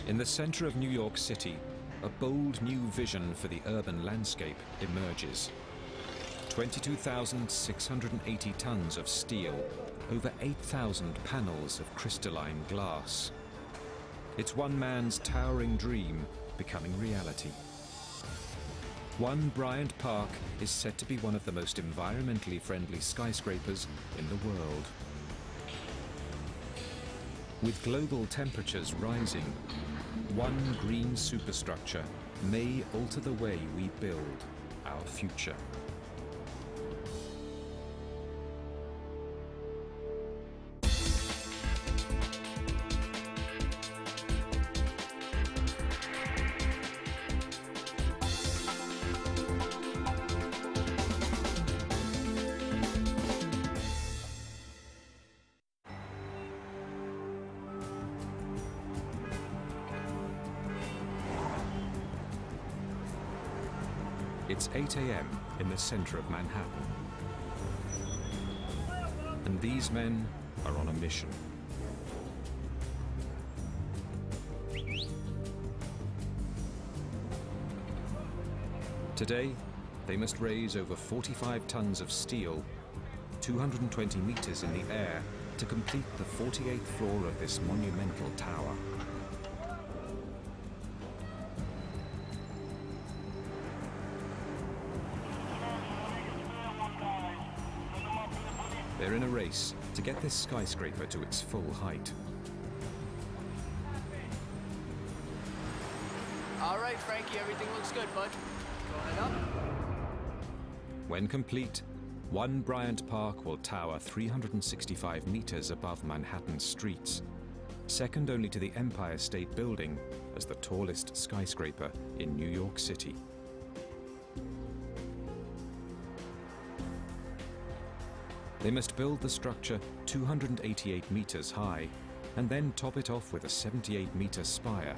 In the center of New York City, a bold new vision for the urban landscape emerges. 22,680 tons of steel, over 8,000 panels of crystalline glass. It's one man's towering dream becoming reality. One Bryant Park is said to be one of the most environmentally friendly skyscrapers in the world. With global temperatures rising, one green superstructure may alter the way we build our future. It's 8 a.m. in the center of Manhattan. And these men are on a mission. Today, they must raise over 45 tons of steel, 220 meters in the air, to complete the 48th floor of this monumental tower. They're in a race to get this skyscraper to its full height. All right, Frankie, everything looks good, bud. Go ahead up. When complete, One Bryant Park will tower 365 meters above Manhattan's streets, second only to the Empire State Building as the tallest skyscraper in New York City. They must build the structure 288 meters high and then top it off with a 78-meter spire,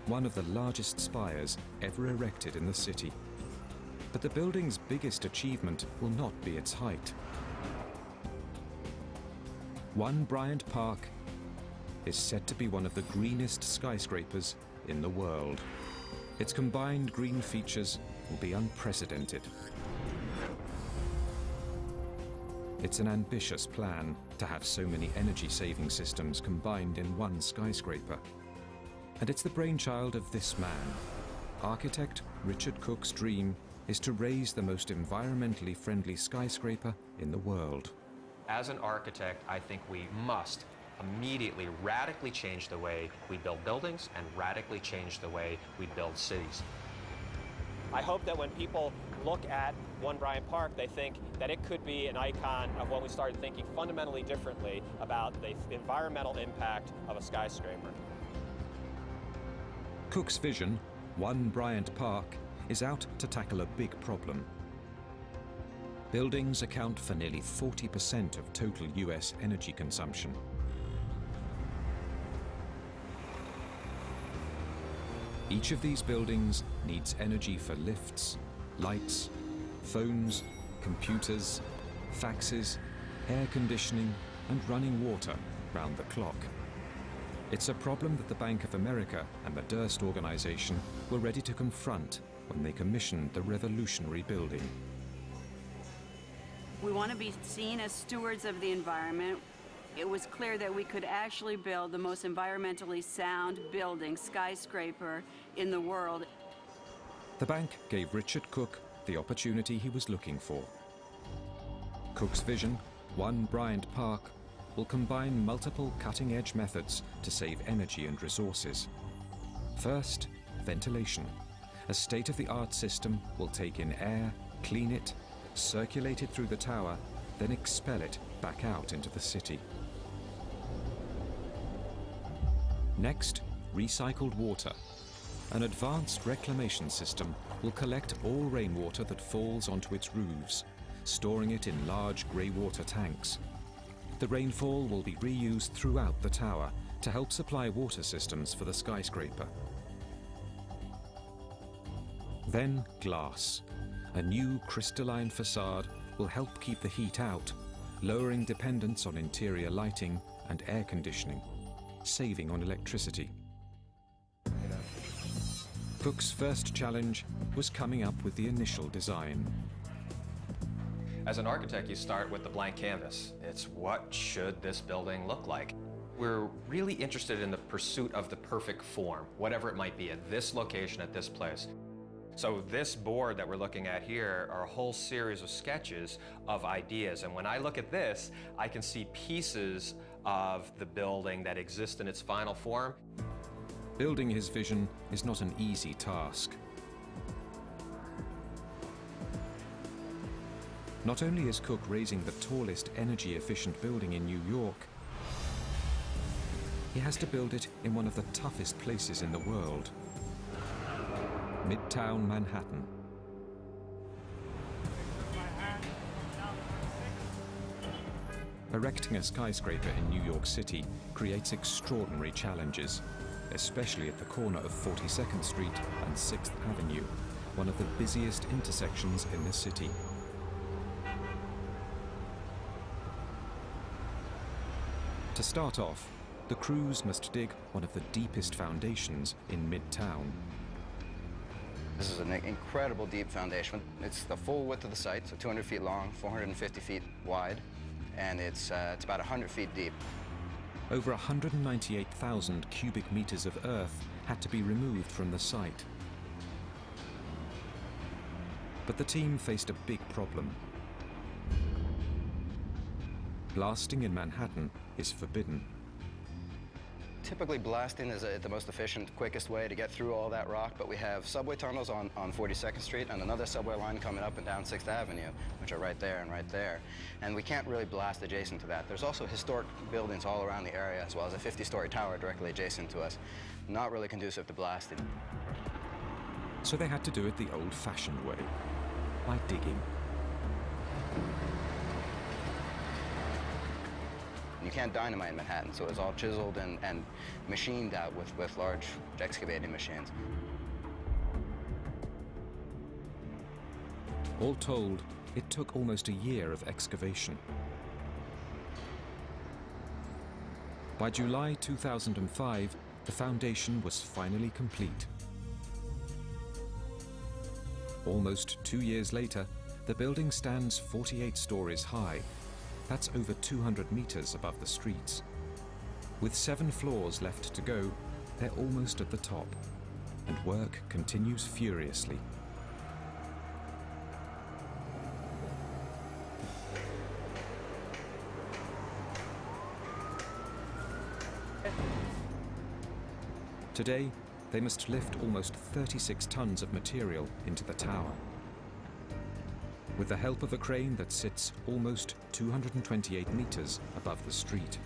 one of the largest spires ever erected in the city. But the building's biggest achievement will not be its height. One Bryant Park is said to be one of the greenest skyscrapers in the world. Its combined green features will be unprecedented. It's an ambitious plan to have so many energy-saving systems combined in one skyscraper. And it's the brainchild of this man. Architect Richard Cook's dream is to raise the most environmentally friendly skyscraper in the world. As an architect, I think we must immediately radically change the way we build buildings and radically change the way we build cities. I hope that when people look at One Bryant Park, they think that it could be an icon of when we started thinking fundamentally differently about the environmental impact of a skyscraper. Cook's vision, One Bryant Park, is out to tackle a big problem. Buildings account for nearly 40% of total US energy consumption. Each of these buildings needs energy for lifts, lights, phones, computers, faxes, air conditioning, and running water round the clock. It's a problem that the Bank of America and the Durst Organization were ready to confront when they commissioned the revolutionary building. We want to be seen as stewards of the environment. It was clear that we could actually build the most environmentally sound building, skyscraper, in the world. The bank gave Richard Cook the opportunity he was looking for. Cook's vision, One Bryant Park, will combine multiple cutting-edge methods to save energy and resources. First, ventilation. A state-of-the-art system will take in air, clean it, circulate it through the tower, then expel it back out into the city. Next, recycled water. An advanced reclamation system will collect all rainwater that falls onto its roofs, storing it in large grey water tanks. The rainfall will be reused throughout the tower to help supply water systems for the skyscraper. Then glass. A new crystalline facade will help keep the heat out, lowering dependence on interior lighting and air conditioning, saving on electricity. Cook's first challenge was coming up with the initial design. As an architect, you start with the blank canvas. It's what should this building look like? We're really interested in the pursuit of the perfect form, whatever it might be, at this location, at this place. So this board that we're looking at here are a whole series of sketches of ideas. And when I look at this, I can see pieces of the building that exist in its final form. Building his vision is not an easy task. Not only is Cook raising the tallest energy-efficient building in New York, he has to build it in one of the toughest places in the world, Midtown Manhattan. Erecting a skyscraper in New York City creates extraordinary challenges, especially at the corner of 42nd Street and 6th Avenue, one of the busiest intersections in the city. To start off, the crews must dig one of the deepest foundations in Midtown. This is an incredible deep foundation. It's the full width of the site, so 200 feet long, 450 feet wide, and it's about 100 feet deep. Over 198,000 cubic meters of earth had to be removed from the site. But the team faced a big problem. Blasting in Manhattan is forbidden. Typically, blasting is the most efficient, quickest way to get through all that rock, but we have subway tunnels on 42nd Street and another subway line coming up and down 6th Avenue, which are right there and right there. And we can't really blast adjacent to that. There's also historic buildings all around the area, as well as a 50-story tower directly adjacent to us. Not really conducive to blasting. So they had to do it the old-fashioned way, by digging. You can't dynamite in Manhattan, so it's all chiseled and machined out with large excavating machines. All told, it took almost a year of excavation. By July 2005, the foundation was finally complete. Almost 2 years later, the building stands 48 stories high. That's over 200 meters above the streets. With 7 floors left to go, they're almost at the top, and work continues furiously. Today, they must lift almost 36 tons of material into the tower. With the help of a crane that sits almost 228 meters above the street.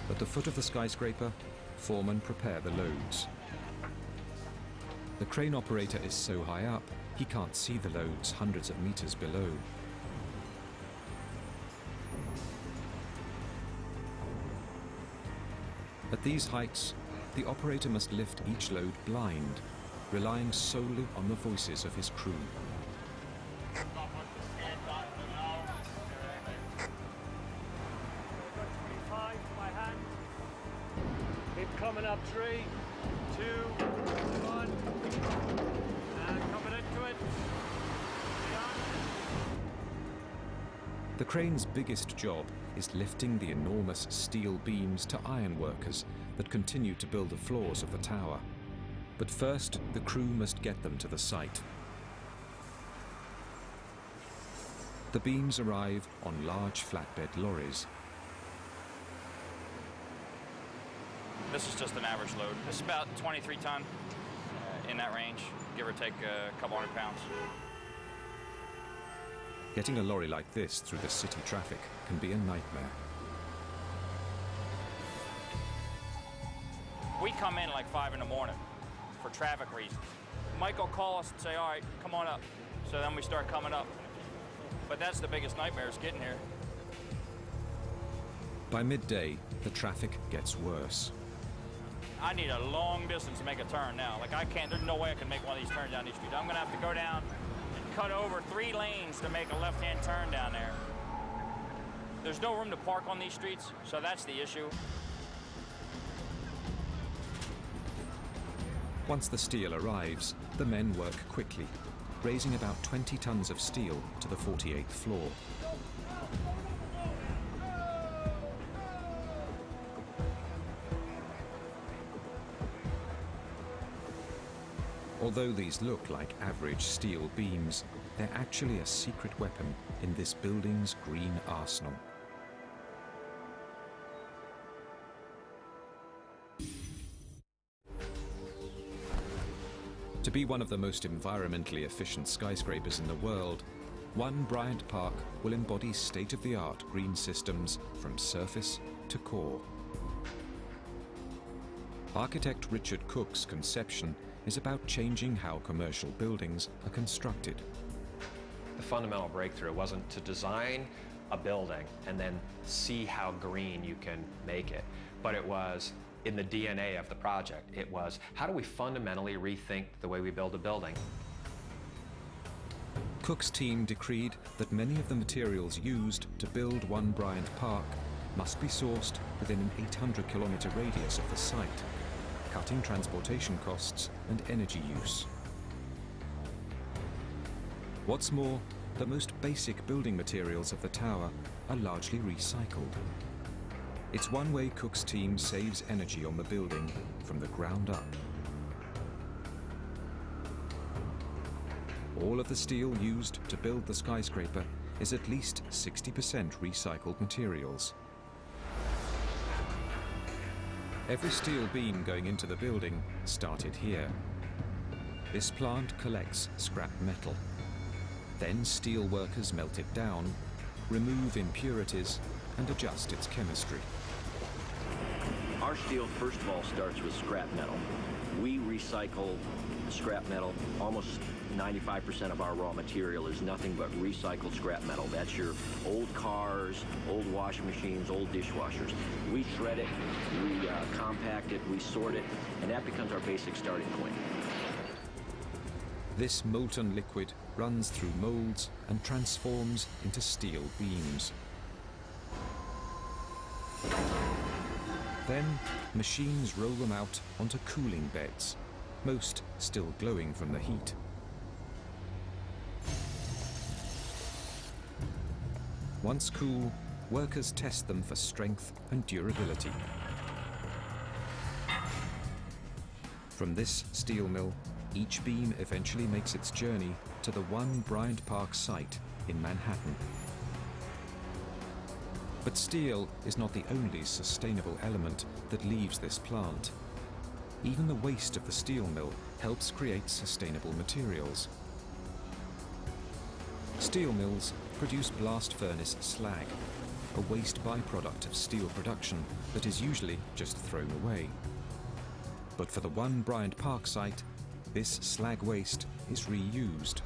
At the foot of the skyscraper, foremen prepare the loads. The crane operator is so high up, he can't see the loads hundreds of meters below. At these heights, the operator must lift each load blind, relying solely on the voices of his crew. Keep coming up, 3, 2, 1, and coming into it. The crane's biggest job is lifting the enormous steel beams to iron workers that continue to build the floors of the tower. But first, the crew must get them to the site. The beams arrive on large flatbed lorries. This is just an average load. It's about 23 ton, in that range, give or take a couple hundred pounds. Getting a lorry like this through the city traffic can be a nightmare. We come in like 5 in the morning for traffic reasons. Mike will call us and say, all right, come on up. So then we start coming up. But that's the biggest nightmare, is getting here. By midday, the traffic gets worse. I need a long distance to make a turn now. Like there's no way I can make one of these turns down these streets. I'm gonna have to go down and cut over 3 lanes to make a left-hand turn down there. There's no room to park on these streets, so that's the issue. Once the steel arrives, the men work quickly, raising about 20 tons of steel to the 48th floor. Although these look like average steel beams, they're actually a secret weapon in this building's green arsenal. To be one of the most environmentally efficient skyscrapers in the world, One Bryant Park will embody state-of-the-art green systems from surface to core. Architect Richard Cook's conception is about changing how commercial buildings are constructed. The fundamental breakthrough wasn't to design a building and then see how green you can make it, but it was in the DNA of the project. It was, how do we fundamentally rethink the way we build a building? Cook's team decreed that many of the materials used to build One Bryant Park must be sourced within an 800-kilometer radius of the site, cutting transportation costs and energy use. What's more, the most basic building materials of the tower are largely recycled. It's one way Cook's team saves energy on the building from the ground up. All of the steel used to build the skyscraper is at least 60% recycled materials. Every steel beam going into the building started here. This plant collects scrap metal. Then steel workers melt it down, remove impurities, and adjust its chemistry. Our steel, first of all, starts with scrap metal. We recycle scrap metal. Almost 95% of our raw material is nothing but recycled scrap metal. That's your old cars, old washing machines, old dishwashers. We shred it, we compact it, we sort it, and that becomes our basic starting point. This molten liquid runs through molds and transforms into steel beams. Then, machines roll them out onto cooling beds, most still glowing from the heat. Once cool, workers test them for strength and durability. From this steel mill, each beam eventually makes its journey to the One Bryant Park site in Manhattan. But steel is not the only sustainable element that leaves this plant. Even the waste of the steel mill helps create sustainable materials. Steel mills produce blast furnace slag, a waste byproduct of steel production that is usually just thrown away. But for the One Bryant Park site, this slag waste is reused.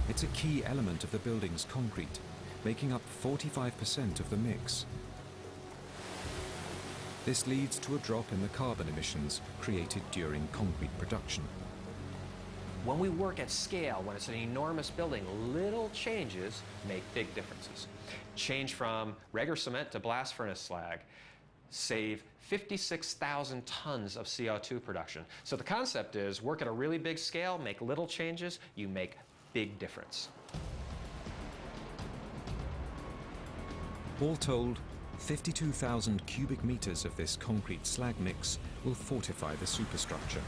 It's a key element of the building's concrete, making up 45% of the mix. This leads to a drop in the carbon emissions created during concrete production. When we work at scale, when it's an enormous building, little changes make big differences. Change from regular cement to blast furnace slag, save 56,000 tons of CO2 production. So the concept is work at a really big scale, make little changes, you make big difference. All told, 52,000 cubic meters of this concrete slag mix will fortify the superstructure.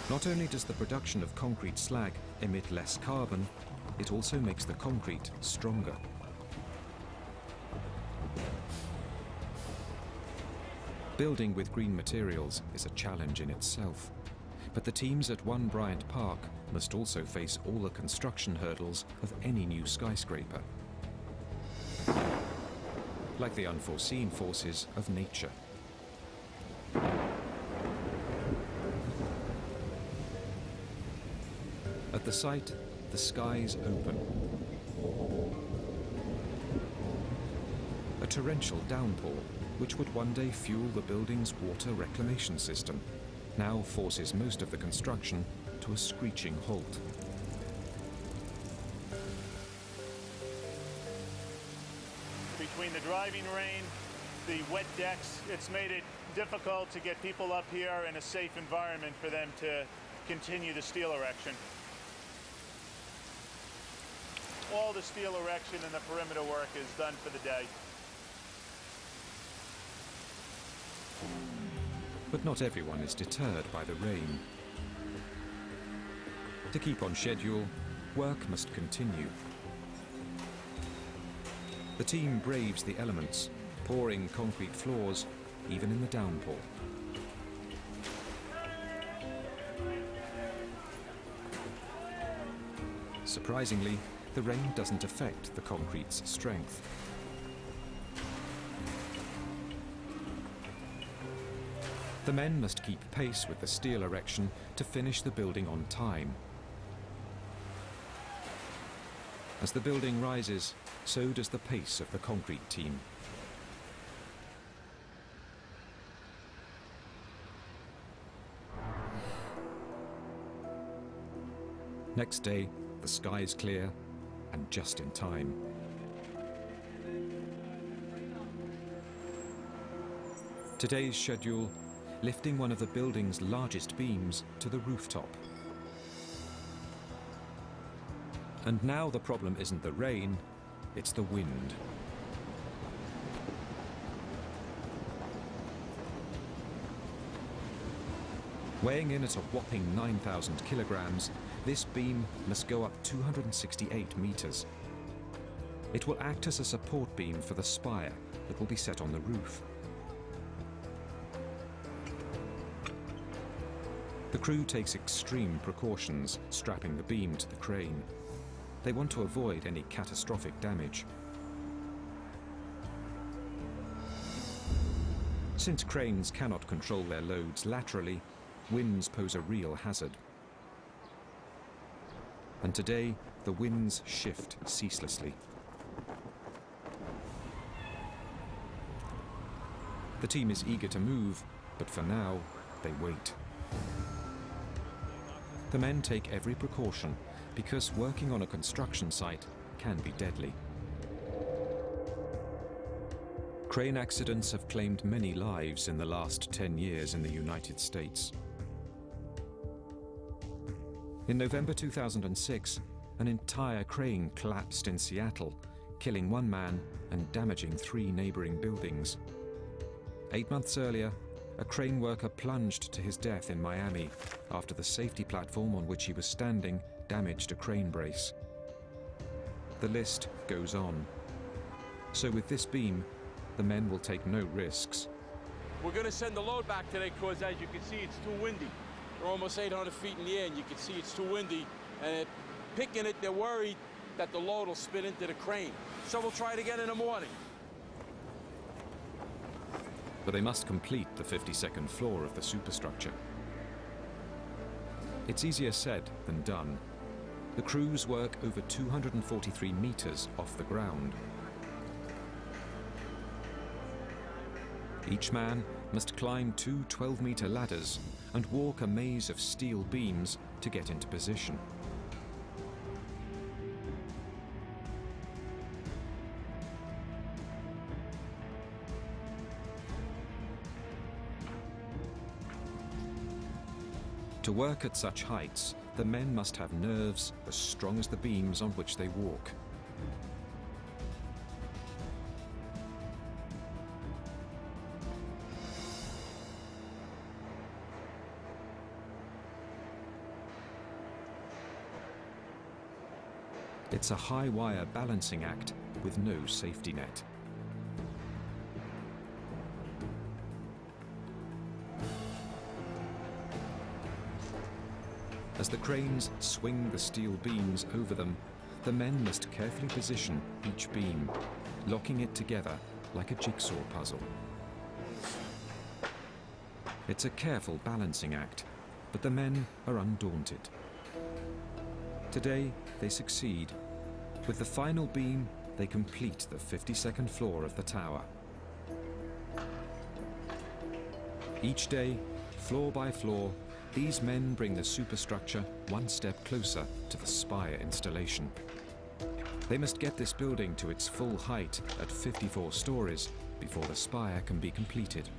Not only does the production of concrete slag emit less carbon, it also makes the concrete stronger. Building with green materials is a challenge in itself, but the teams at One Bryant Park must also face all the construction hurdles of any new skyscraper, like the unforeseen forces of nature. At the site, the skies open. A torrential downpour, which would one day fuel the building's water reclamation system, now forces most of the construction to a screeching halt. Between the driving rain the wet decks, it's made it difficult to get people up here in a safe environment for them to continue the steel erection. All the steel erection and the perimeter work is done for the day. But not everyone is deterred by the rain. To keep on schedule, work must continue. The team braves the elements, pouring concrete floors, even in the downpour. Surprisingly, the rain doesn't affect the concrete's strength. The men must keep pace with the steel erection to finish the building on time. As the building rises, so does the pace of the concrete team. Next day, the sky is clear and just in time. Today's schedule, lifting one of the building's largest beams to the rooftop. And now the problem isn't the rain, it's the wind. Weighing in at a whopping 9,000 kilograms, this beam must go up 268 meters. It will act as a support beam for the spire that will be set on the roof. The crew takes extreme precautions strapping the beam to the crane. They want to avoid any catastrophic damage. Since cranes cannot control their loads laterally, winds pose a real hazard. And today, the winds shift ceaselessly. The team is eager to move, but for now, they wait. The men take every precaution because working on a construction site can be deadly. Crane accidents have claimed many lives in the last 10 years in the United States. In November 2006, an entire crane collapsed in Seattle, killing one man and damaging 3 neighboring buildings. 8 months earlier, a crane worker plunged to his death in Miami after the safety platform on which he was standing damaged a crane brace. The list goes on. So with this beam, the men will take no risks. We're going to send the load back today because, as you can see, it's too windy. We're almost 800 feet in the air, and you can see it's too windy. And picking it, they're worried that the load will spin into the crane. So we'll try it again in the morning. But they must complete the 52nd floor of the superstructure. It's easier said than done. The crews work over 243 meters off the ground. Each man must climb 2 12-meter ladders and walk a maze of steel beams to get into position. To work at such heights, the men must have nerves as strong as the beams on which they walk. It's a high-wire balancing act with no safety net. As the cranes swing the steel beams over them, the men must carefully position each beam, locking it together like a jigsaw puzzle. It's a careful balancing act, but the men are undaunted. Today, they succeed. With the final beam, they complete the 52nd floor of the tower. Each day, floor by floor, these men bring the superstructure one step closer to the spire installation. They must get this building to its full height at 54 stories before the spire can be completed.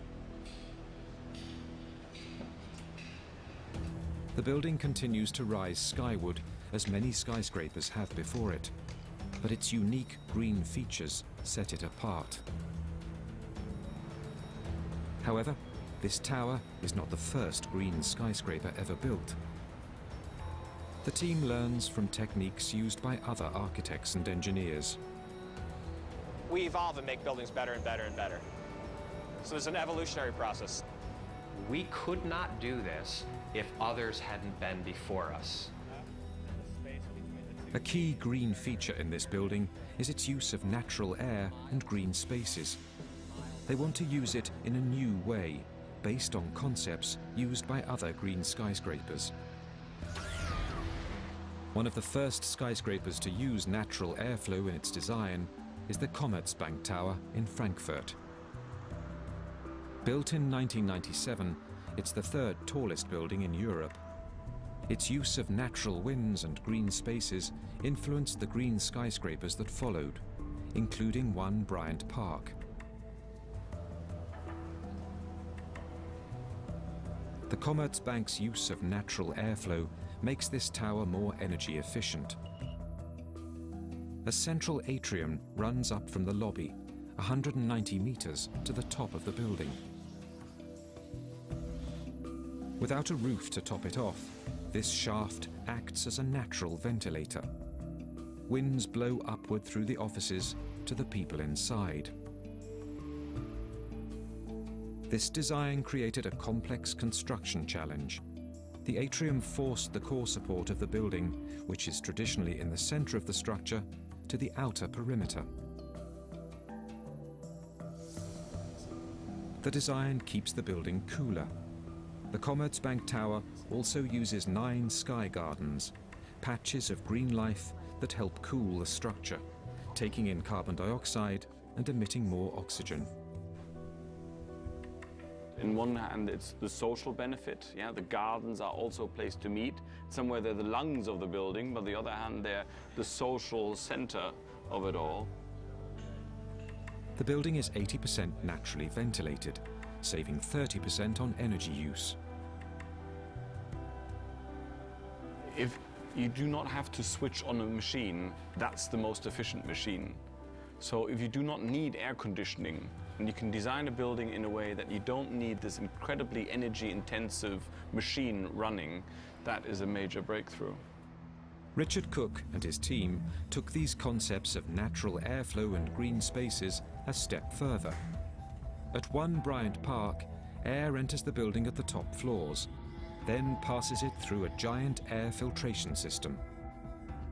The building continues to rise skyward, as many skyscrapers have before it, but its unique green features set it apart. However, this tower is not the first green skyscraper ever built. The team learns from techniques used by other architects and engineers. We evolve and make buildings better and better and better. So there's an evolutionary process. We could not do this if others hadn't been before us. A key green feature in this building is its use of natural air and green spaces. They want to use it in a new way, based on concepts used by other green skyscrapers. One of the first skyscrapers to use natural airflow in its design is the Commerzbank Tower in Frankfurt. Built in 1997, it's the third tallest building in Europe. Its use of natural winds and green spaces influenced the green skyscrapers that followed, including One Bryant Park. The Commerzbank's use of natural airflow makes this tower more energy efficient. A central atrium runs up from the lobby, 190 meters to the top of the building. Without a roof to top it off, this shaft acts as a natural ventilator. Winds blow upward through the offices to the people inside. This design created a complex construction challenge. The atrium forced the core support of the building, which is traditionally in the center of the structure, to the outer perimeter. The design keeps the building cooler. The Commerzbank Tower also uses 9 sky gardens, patches of green life that help cool the structure, taking in carbon dioxide and emitting more oxygen. In one hand, it's the social benefit. Yeah, the gardens are also a place to meet. Somewhere they're the lungs of the building, but on the other hand, they're the social center of it all. The building is 80% naturally ventilated, saving 30% on energy use. If you do not have to switch on a machine, that's the most efficient machine. So if you do not need air conditioning, and you can design a building in a way that you don't need this incredibly energy-intensive machine running, that is a major breakthrough. Richard Cook and his team took these concepts of natural airflow and green spaces a step further. At One Bryant Park, air enters the building at the top floors, then passes it through a giant air filtration system.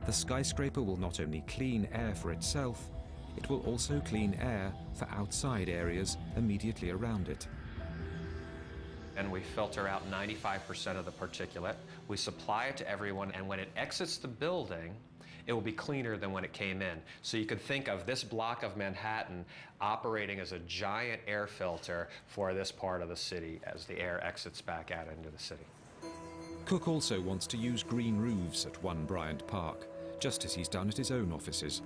The skyscraper will not only clean air for itself, it will also clean air for outside areas immediately around it. And we filter out 95% of the particulate. We supply it to everyone, and when it exits the building, it will be cleaner than when it came in. So you could think of this block of Manhattan operating as a giant air filter for this part of the city as the air exits back out into the city. Cook also wants to use green roofs at One Bryant Park, just as he's done at his own offices.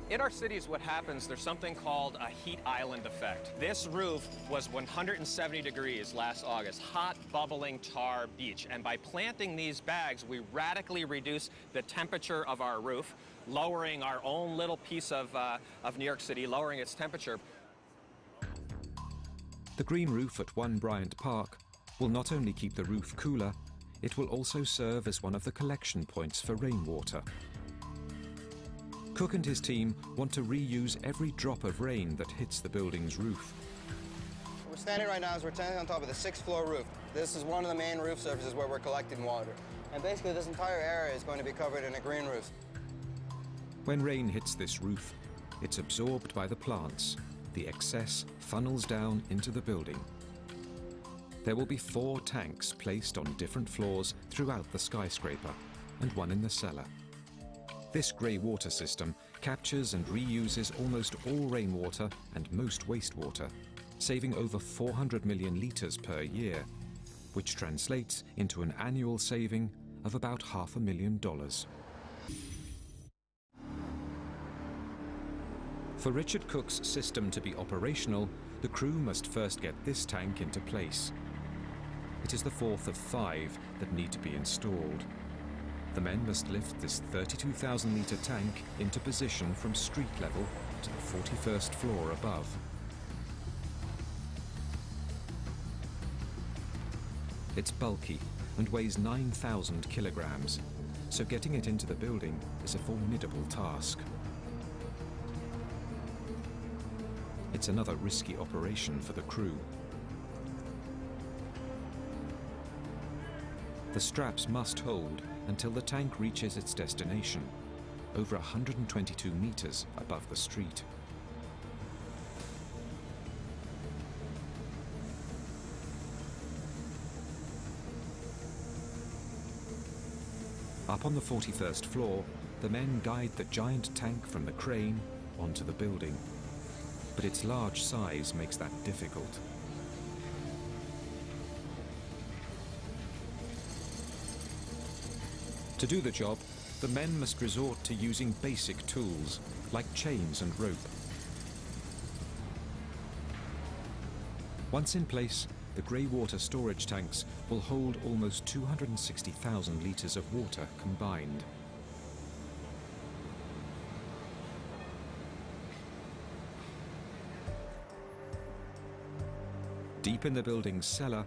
In our cities, what happens, there's something called a heat island effect. This roof was 170 degrees last August, hot, bubbling tar beach. And by planting these bags, we radically reduce the temperature of our roof, lowering our own little piece of New York City, lowering its temperature. The green roof at One Bryant Park will not only keep the roof cooler, it will also serve as one of the collection points for rainwater. Cook and his team want to reuse every drop of rain that hits the building's roof. We're standing right now, we're standing on top of the 6th floor roof. This is one of the main roof surfaces where we're collecting water. And basically this entire area is going to be covered in a green roof. When rain hits this roof, it's absorbed by the plants. The excess funnels down into the building. There will be 4 tanks placed on different floors throughout the skyscraper, and one in the cellar. This grey water system captures and reuses almost all rainwater and most wastewater, saving over 400 million litres per year, which translates into an annual saving of about $500,000. For Richard Cook's system to be operational, the crew must first get this tank into place. It is the fourth of 5 that need to be installed. The men must lift this 32,000-litre tank into position from street level to the 41st floor above. It's bulky and weighs 9,000 kilograms, so getting it into the building is a formidable task. It's another risky operation for the crew. The straps must hold until the tank reaches its destination, over 122 meters above the street. Up on the 41st floor, the men guide the giant tank from the crane onto the building. But its large size makes that difficult. To do the job, the men must resort to using basic tools, like chains and rope. Once in place, the grey water storage tanks will hold almost 260,000 litres of water combined. Deep in the building's cellar,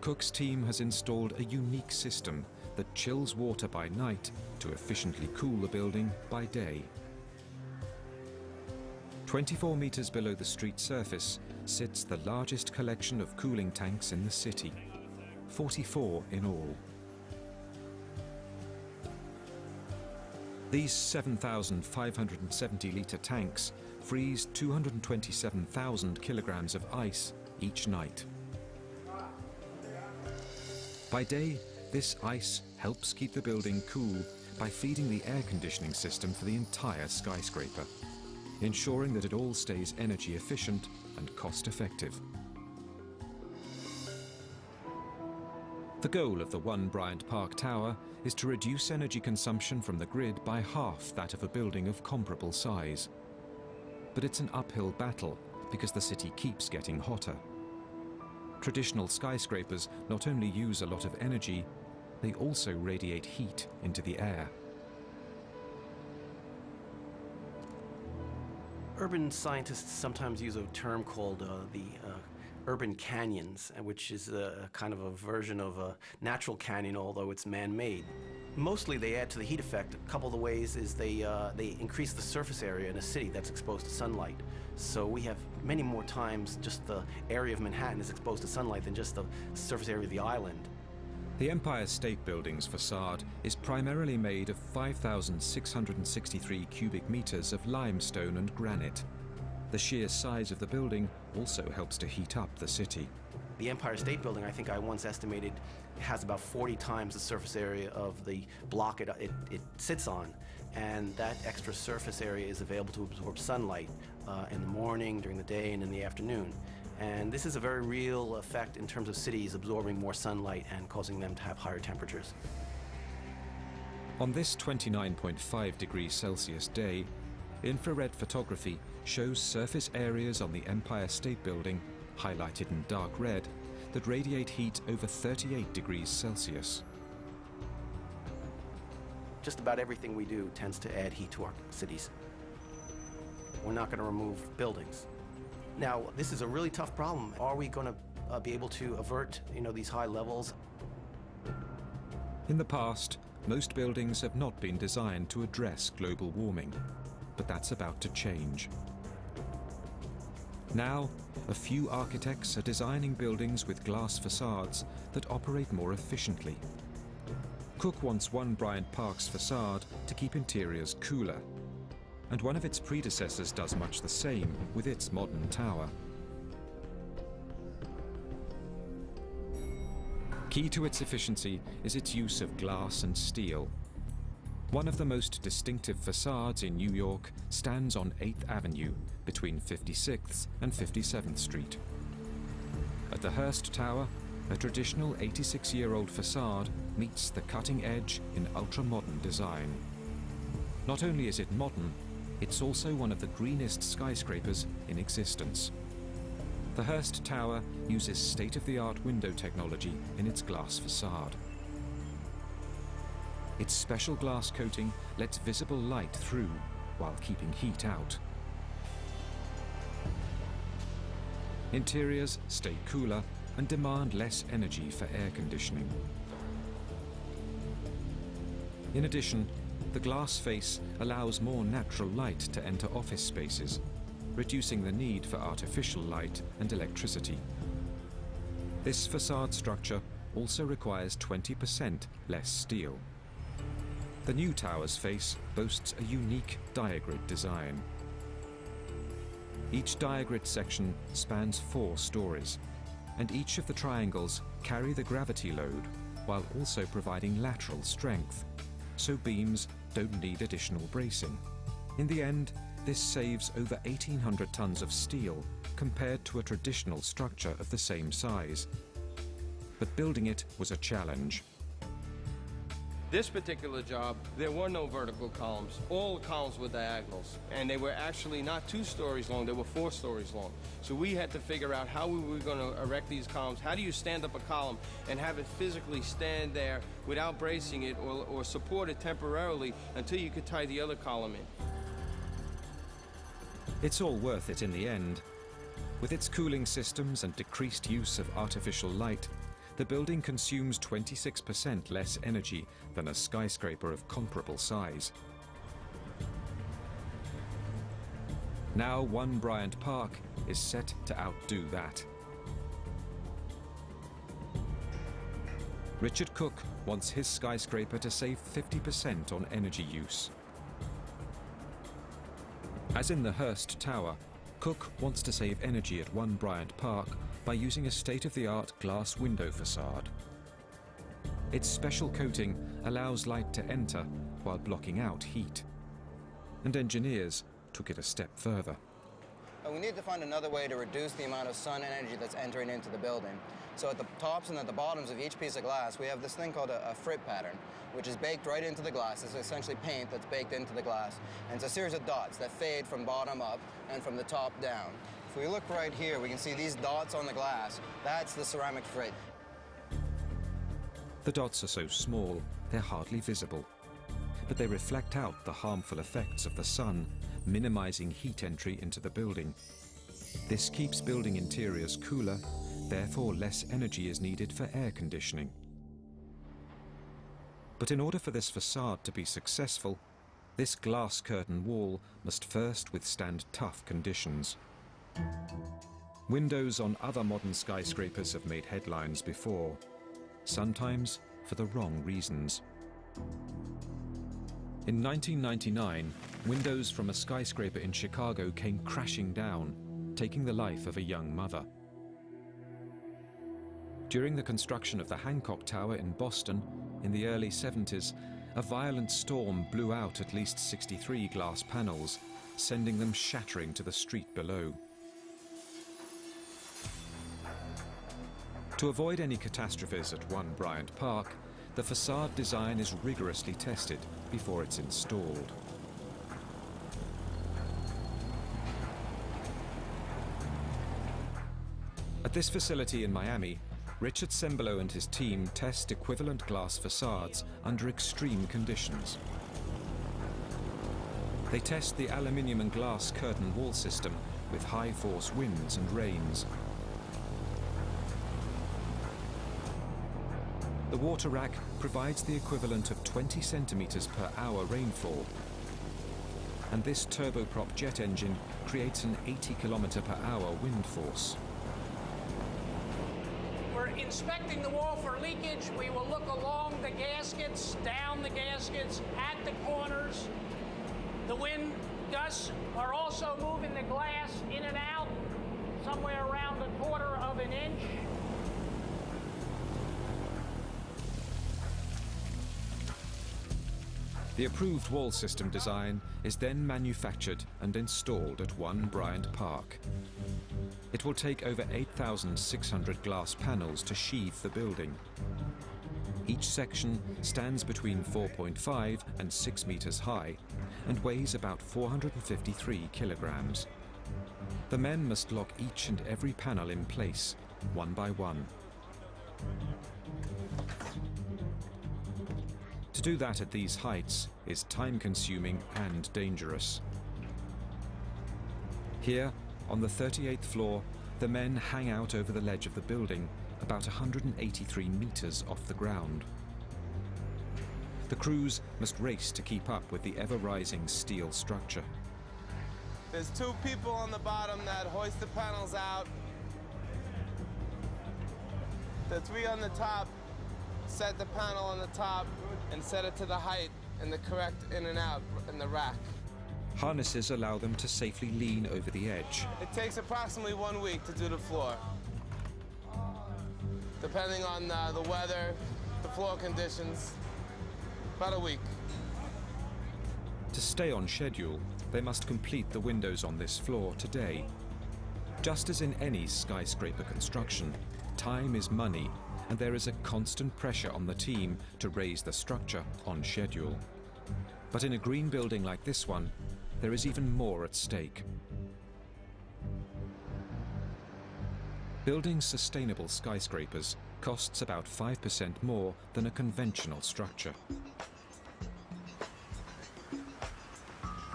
Cook's team has installed a unique system that chills water by night to efficiently cool the building by day. 24 meters below the street surface sits the largest collection of cooling tanks in the city, 44 in all. These 7,570-litre tanks freeze 227,000 kilograms of ice each night. By day, this ice helps keep the building cool by feeding the air conditioning system for the entire skyscraper, ensuring that it all stays energy efficient and cost effective. The goal of the One Bryant Park Tower is to reduce energy consumption from the grid by half that of a building of comparable size. But it's an uphill battle because the city keeps getting hotter. Traditional skyscrapers not only use a lot of energy, they also radiate heat into the air. Urban scientists sometimes use a term called the urban canyons, which is a kind of a version of a natural canyon, although it's man-made. Mostly they add to the heat effect. A couple of the ways is they increase the surface area in a city that's exposed to sunlight. So we have many more times just the area of Manhattan is exposed to sunlight than just the surface area of the island. The Empire State Building's facade is primarily made of 5,663 cubic meters of limestone and granite. The sheer size of the building also helps to heat up the city. The Empire State Building, I think I once estimated, has about 40 times the surface area of the block it sits on. And that extra surface area is available to absorb sunlight in the morning, during the day, and in the afternoon. And this is a very real effect in terms of cities absorbing more sunlight and causing them to have higher temperatures. On this 29.5 degrees Celsius day, infrared photography shows surface areas on the Empire State Building, highlighted in dark red, that radiate heat over 38 degrees Celsius. Just about everything we do tends to add heat to our cities. We're not going to remove buildings. Now, this is a really tough problem. Are we going to be able to avert, these high levels? In the past, most buildings have not been designed to address global warming, but that's about to change. Now, a few architects are designing buildings with glass facades that operate more efficiently. Cook wants One Bryant Park's facade to keep interiors cooler, and one of its predecessors does much the same with its modern tower. Key to its efficiency is its use of glass and steel. One of the most distinctive facades in New York stands on 8th Avenue between 56th and 57th Street. At the Hearst Tower, a traditional 86-year-old facade meets the cutting edge in ultra-modern design. Not only is it modern, It's also one of the greenest skyscrapers in existence. The Hearst Tower uses state-of-the-art window technology in its glass facade. Its special glass coating lets visible light through while keeping heat out. Interiors stay cooler and demand less energy for air conditioning. In addition, the glass face allows more natural light to enter office spaces, reducing the need for artificial light and electricity. This facade structure also requires 20% less steel. The new tower's face boasts a unique diagrid design. Each diagrid section spans 4 stories, and each of the triangles carry the gravity load while also providing lateral strength, so beams don't need additional bracing. In the end, this saves over 1,800 tons of steel compared to a traditional structure of the same size. But building it was a challenge. This particular job, there were no vertical columns. All the columns were diagonals, and they were actually not 2 stories long, they were 4 stories long. So we had to figure out how we were going to erect these columns. How do you stand up a column and have it physically stand there without bracing it or support it temporarily until you could tie the other column in? It's all worth it in the end. With its cooling systems and decreased use of artificial light, the building consumes 26% less energy than a skyscraper of comparable size. Now One Bryant Park is set to outdo that. Richard Cook wants his skyscraper to save 50% on energy use. As in the Hearst Tower, Cook wants to save energy at One Bryant Park by using a state-of-the-art glass window facade. Its special coating allows light to enter while blocking out heat. And engineers took it a step further. We need to find another way to reduce the amount of sun energy that's entering into the building. So at the tops and at the bottoms of each piece of glass, we have this thing called a frit pattern, which is baked right into the glass. It's essentially paint that's baked into the glass. And it's a series of dots that fade from bottom up and from the top down. If we look right here, we can see these dots on the glass. That's the ceramic frit. The dots are so small, they're hardly visible. But they reflect out the harmful effects of the sun, minimizing heat entry into the building. This keeps building interiors cooler, therefore less energy is needed for air conditioning. But in order for this facade to be successful, this glass curtain wall must first withstand tough conditions. Windows on other modern skyscrapers have made headlines before, sometimes for the wrong reasons. In 1999, windows from a skyscraper in Chicago came crashing down, taking the life of a young mother. During the construction of the Hancock Tower in Boston in the early 70s, a violent storm blew out at least 63 glass panels, sending them shattering to the street below. To avoid any catastrophes at One Bryant Park, the facade design is rigorously tested before it's installed. At this facility in Miami, Richard Sembolo and his team test equivalent glass facades under extreme conditions. They test the aluminium and glass curtain wall system with high-force winds and rains. The water rack provides the equivalent of 20 centimeters per hour rainfall. And this turboprop jet engine creates an 80 kilometer per hour wind force. We're inspecting the wall for leakage. We will look along the gaskets, down the gaskets, at the corners. The wind gusts are also moving the glass in and out, somewhere around 1/4 of an inch. The approved wall system design is then manufactured and installed at One Bryant Park. It will take over 8,600 glass panels to sheathe the building. Each section stands between 4.5 and 6 meters high and weighs about 453 kilograms. The men must lock each and every panel in place, one by one. To do that at these heights is time-consuming and dangerous. Here, on the 38th floor, the men hang out over the ledge of the building, about 183 meters off the ground. The crews must race to keep up with the ever-rising steel structure. There's 2 people on the bottom that hoist the panels out. The 3 on the top set the panel on the top and set it to the height and the correct in and out in the rack. Harnesses allow them to safely lean over the edge. It takes approximately 1 week to do the floor. Depending on the weather, the floor conditions, about a week. To stay on schedule, they must complete the windows on this floor today. Just as in any skyscraper construction, time is money, and there is a constant pressure on the team to raise the structure on schedule. But in a green building like this one, there is even more at stake. Building sustainable skyscrapers costs about 5% more than a conventional structure.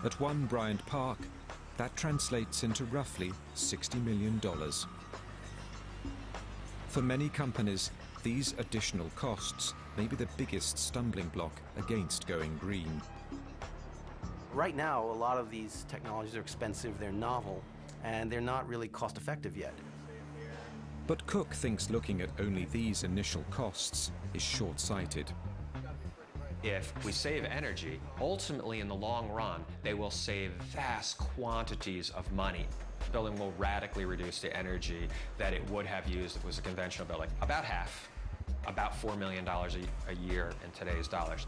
At One Bryant Park, that translates into roughly $60 million. For many companies, these additional costs may be the biggest stumbling block against going green. Right now, a lot of these technologies are expensive, they're novel, and they're not really cost-effective yet. But Cook thinks looking at only these initial costs is short-sighted. If we save energy, ultimately in the long run, they will save vast quantities of money. The building will radically reduce the energy that it would have used if it was a conventional building. About half, about $4 million a year in today's dollars.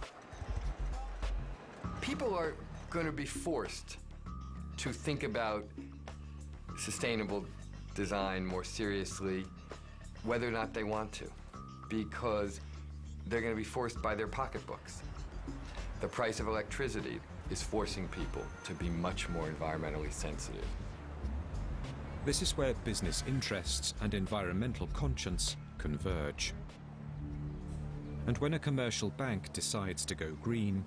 People are going to be forced to think about sustainable design more seriously, whether or not they want to, because they're going to be forced by their pocketbooks. The price of electricity is forcing people to be much more environmentally sensitive. This is where business interests and environmental conscience converge. And when a commercial bank decides to go green,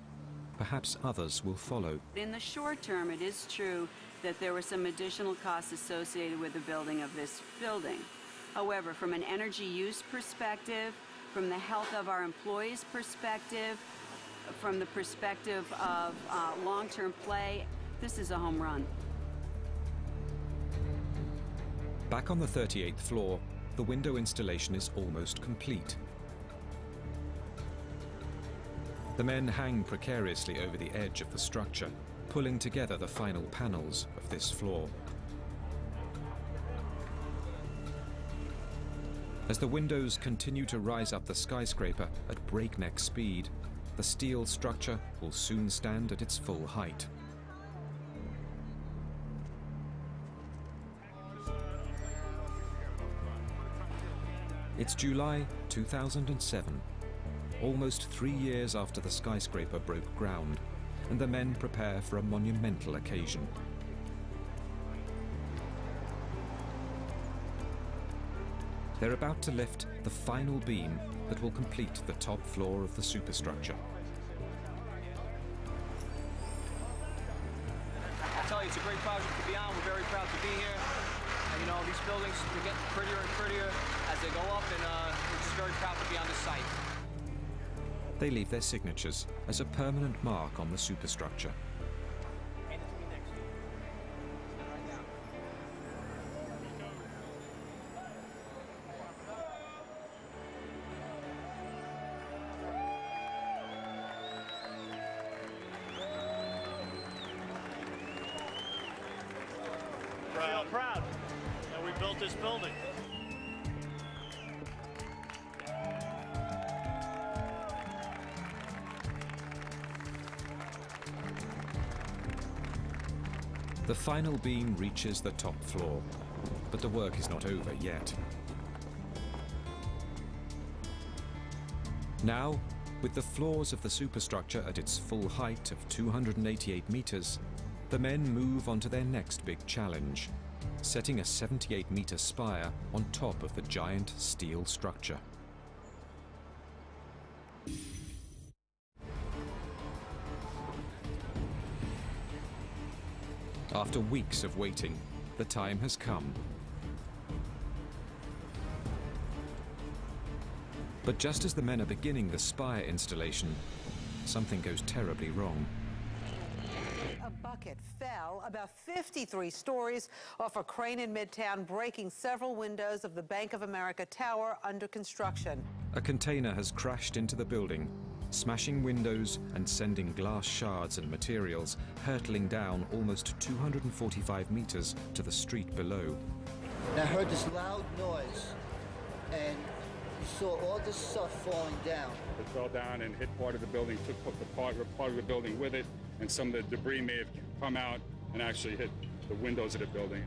perhaps others will follow. In the short term, it is true that there were some additional costs associated with the building of this building. However, from an energy use perspective, from the health of our employees' perspective, from the perspective of long-term play, this is a home run. Back on the 38th floor, the window installation is almost complete. The men hang precariously over the edge of the structure, pulling together the final panels of this floor. As the windows continue to rise up the skyscraper at breakneck speed, the steel structure will soon stand at its full height. It's July 2007, almost 3 years after the skyscraper broke ground, and the men prepare for a monumental occasion. They're about to lift the final beam that will complete the top floor of the superstructure. I'll tell you, it's a great project to be on. We're very proud to be here. And, you know, these buildings, they're getting prettier and prettier as they go up, and we're just very proud to be on this site. They leave their signatures as a permanent mark on the superstructure. I feel proud that we built this building. The final beam reaches the top floor, but the work is not over yet. Now, with the floors of the superstructure at its full height of 288 meters, the men move on to their next big challenge, setting a 78-meter spire on top of the giant steel structure. After weeks of waiting, the time has come. But just as the men are beginning the spire installation, something goes terribly wrong. A bucket fell about 53 stories off a crane in Midtown, breaking several windows of the Bank of America tower under construction. A container has crashed into the building, smashing windows and sending glass shards and materials hurtling down almost 245 meters to the street below. And I heard this loud noise, and you saw all this stuff falling down. It fell down and hit part of the building, took part of the building with it, and some of the debris may have come out and actually hit the windows of the building.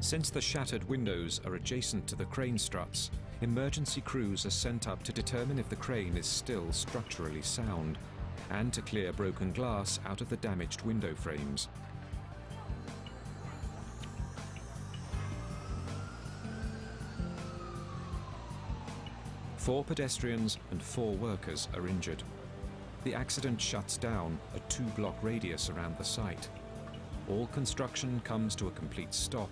Since the shattered windows are adjacent to the crane struts, emergency crews are sent up to determine if the crane is still structurally sound and to clear broken glass out of the damaged window frames. Four pedestrians and 4 workers are injured. The accident shuts down a 2-block radius around the site. All construction comes to a complete stop,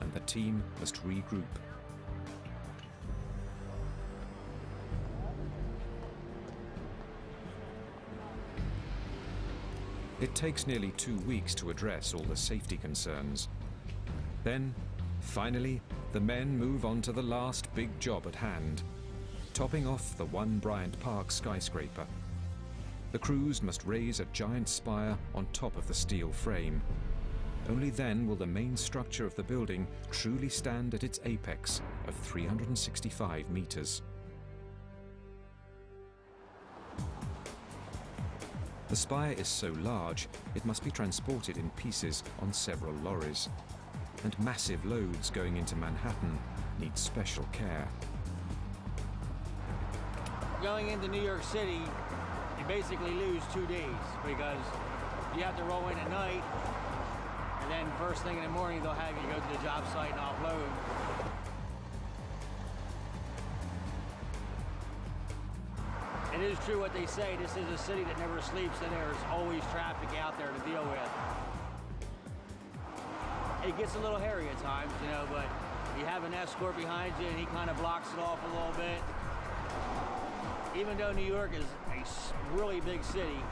and the team must regroup. It takes nearly 2 weeks to address all the safety concerns. Then, finally, the men move on to the last big job at hand, topping off the One Bryant Park skyscraper. The crews must raise a giant spire on top of the steel frame. Only then will the main structure of the building truly stand at its apex of 365 meters. The spire is so large, it must be transported in pieces on several lorries. And massive loads going into Manhattan need special care. Going into New York City, you basically lose 2 days because you have to roll in at night, and then first thing in the morning they'll have you go to the job site and offload. It is true what they say, this is a city that never sleeps and there's always traffic out there to deal with. It gets a little hairy at times, you know, but you have an escort behind you and he kind of blocks it off a little bit. Even though New York is a really big city,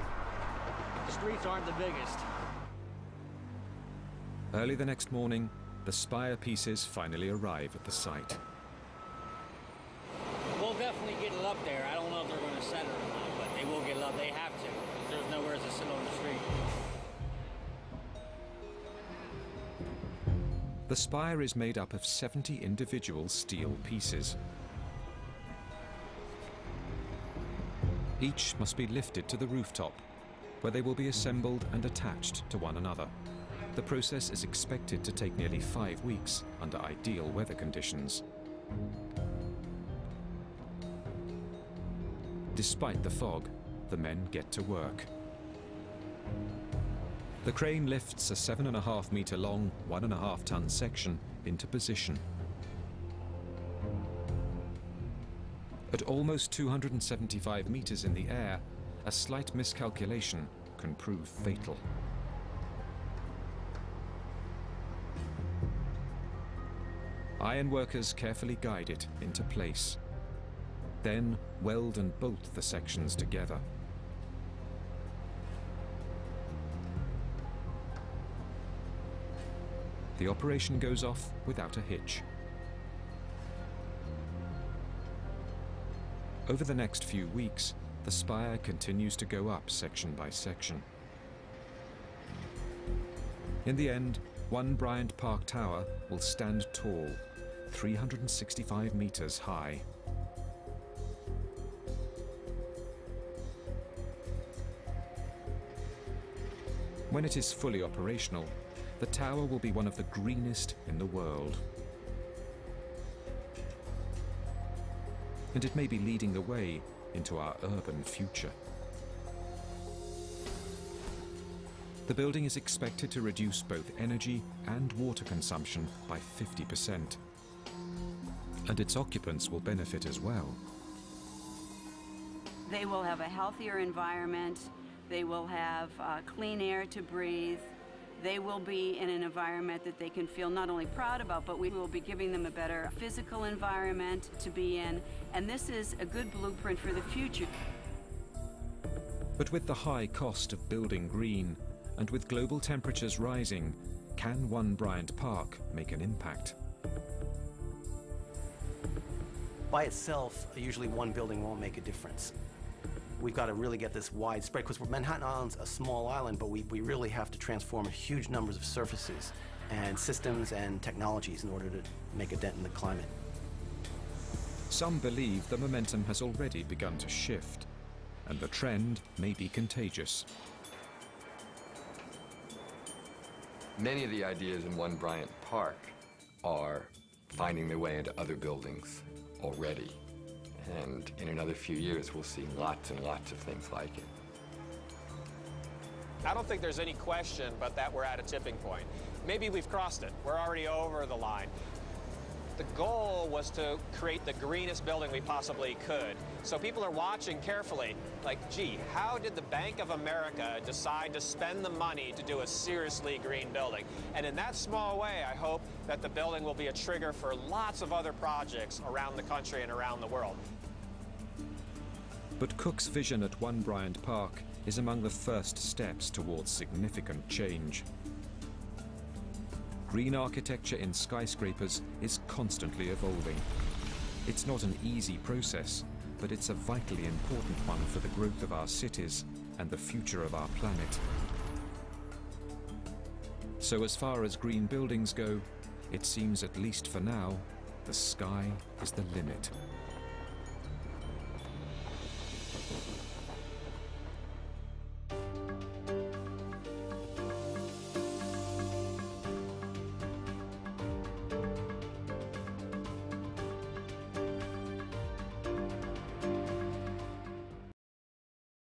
the streets aren't the biggest. Early the next morning, the spire pieces finally arrive at the site. We'll definitely get it up there. I don't know if they're going to set it or not, but they will get it up. They have to, because there's nowhere to sit on the street. The spire is made up of 70 individual steel pieces. Each must be lifted to the rooftop, where they will be assembled and attached to one another. The process is expected to take nearly 5 weeks under ideal weather conditions. Despite the fog, the men get to work. The crane lifts a 7.5 meter long, 1.5 ton section into position. At almost 275 meters in the air, a slight miscalculation can prove fatal. Iron workers carefully guide it into place. Then weld and bolt the sections together. The operation goes off without a hitch. Over the next few weeks, the spire continues to go up section by section. In the end, One Bryant Park Tower will stand tall, 365 meters high. When it is fully operational, the tower will be one of the greenest in the world. and it may be leading the way into our urban future. The building is expected to reduce both energy and water consumption by 50%. And its occupants will benefit as well. They will have a healthier environment. They will have clean air to breathe. They will be in an environment that they can feel not only proud about, but we will be giving them a better physical environment to be in. And this is a good blueprint for the future. But with the high cost of building green, and with global temperatures rising, can One Bryant Park make an impact? By itself, usually one building won't make a difference. We've got to really get this widespread, because Manhattan Island's a small island, but we really have to transform huge numbers of surfaces and systems and technologies in order to make a dent in the climate. Some believe the momentum has already begun to shift, and the trend may be contagious. Many of the ideas in One Bryant Park are finding their way into other buildings already. And in another few years, we'll see lots and lots of things like it. I don't think there's any question but that we're at a tipping point. Maybe we've crossed it. We're already over the line. The goal was to create the greenest building we possibly could. So people are watching carefully, like, gee, how did the Bank of America decide to spend the money to do a seriously green building? And in that small way, I hope that the building will be a trigger for lots of other projects around the country and around the world. But Cook's vision at One Bryant Park is among the first steps towards significant change. Green architecture in skyscrapers is constantly evolving. It's not an easy process, but it's a vitally important one for the growth of our cities and the future of our planet. So as far as green buildings go, it seems, at least for now, the sky is the limit.